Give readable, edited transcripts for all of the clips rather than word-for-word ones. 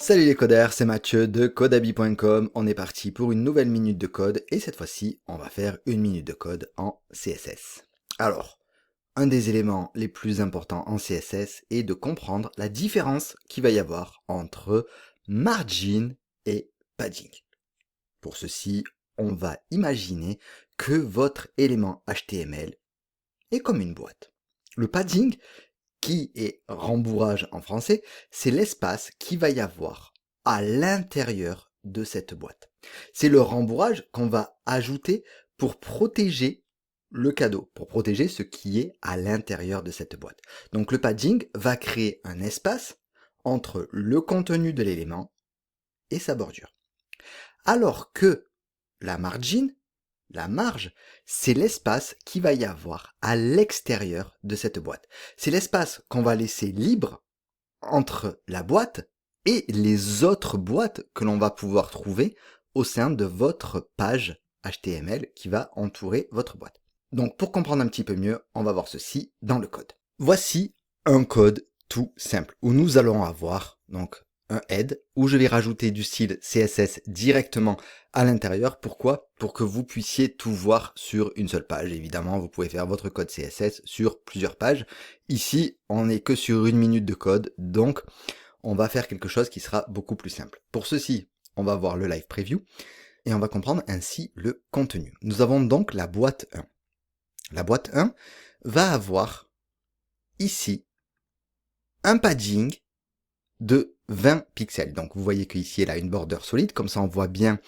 Salut les codeurs, c'est Mathieu de codehabi.com. On est parti pour une nouvelle minute de code et cette fois-ci, on va faire une minute de code en CSS. Alors, un des éléments les plus importants en CSS est de comprendre la différence qu'il va y avoir entre margin et padding. Pour ceci, on va imaginer que votre élément HTML est comme une boîte. Le padding, qui est rembourrage en français, c'est l'espace qu'il va y avoir à l'intérieur de cette boîte. C'est le rembourrage qu'on va ajouter pour protéger le cadeau, pour protéger ce qui est à l'intérieur de cette boîte. Donc le padding va créer un espace entre le contenu de l'élément et sa bordure. Alors que la margin, la marge, c'est l'espace qu'il va y avoir à l'extérieur de cette boîte. C'est l'espace qu'on va laisser libre entre la boîte et les autres boîtes que l'on va pouvoir trouver au sein de votre page HTML qui va entourer votre boîte. Donc pour comprendre un petit peu mieux, on va voir ceci dans le code. Voici un code tout simple où nous allons avoir donc un head où je vais rajouter du style CSS directement à l'intérieur. Pourquoi? Pour que vous puissiez tout voir sur une seule page. Évidemment, vous pouvez faire votre code CSS sur plusieurs pages. Ici, on n'est que sur une minute de code, donc on va faire quelque chose qui sera beaucoup plus simple. Pour ceci, on va voir le live preview et on va comprendre ainsi le contenu. Nous avons donc la boîte 1. La boîte 1 va avoir ici un padding de 20 pixels. Donc vous voyez qu'ici elle a une border solide, comme ça on voit bien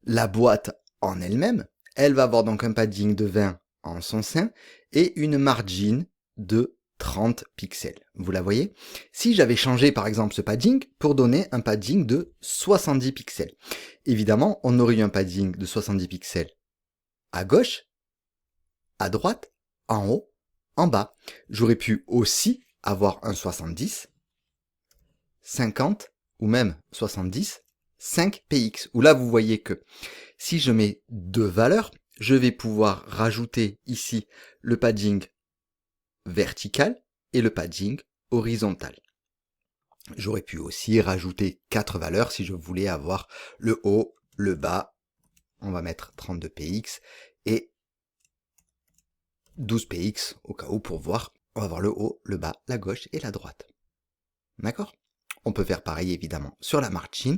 la boîte en elle-même. Elle va avoir donc un padding de 20 en son sein et une margin de 30 pixels. Vous la voyez? Si j'avais changé par exemple ce padding pour donner un padding de 70 pixels, évidemment on aurait eu un padding de 70 pixels à gauche, à droite, en haut, en bas. J'aurais pu aussi avoir un 70, 50 ou même 70, 5px, où là vous voyez que si je mets deux valeurs, je vais pouvoir rajouter ici le padding vertical et le padding horizontal. J'aurais pu aussi rajouter 4 valeurs si je voulais avoir le haut, le bas, on va mettre 32px et 12px au cas où pour voir, on va avoir le haut, le bas, la gauche et la droite. D'accord? On peut faire pareil évidemment sur la margin.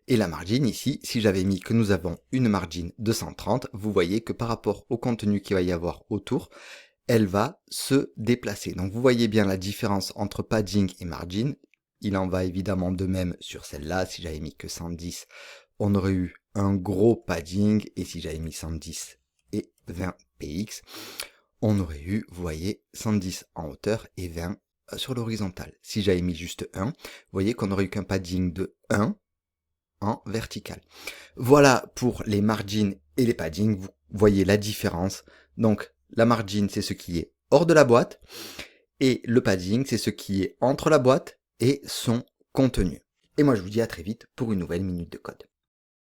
Et la margin ici, si j'avais mis que nous avons une margin de 130, vous voyez que par rapport au contenu qu'il va y avoir autour, elle va se déplacer. Donc vous voyez bien la différence entre padding et margin. Il en va évidemment de même sur celle-là. Si j'avais mis que 110, on aurait eu un gros padding. Et si j'avais mis 110 et 20px, on aurait eu, vous voyez, 110 en hauteur et 20 sur l'horizontale. Si j'avais mis juste 1, vous voyez qu'on aurait eu qu'un padding de 1 en vertical. Voilà pour les margins et les paddings, vous voyez la différence. Donc la margin c'est ce qui est hors de la boîte et le padding c'est ce qui est entre la boîte et son contenu. Et moi je vous dis à très vite pour une nouvelle minute de code.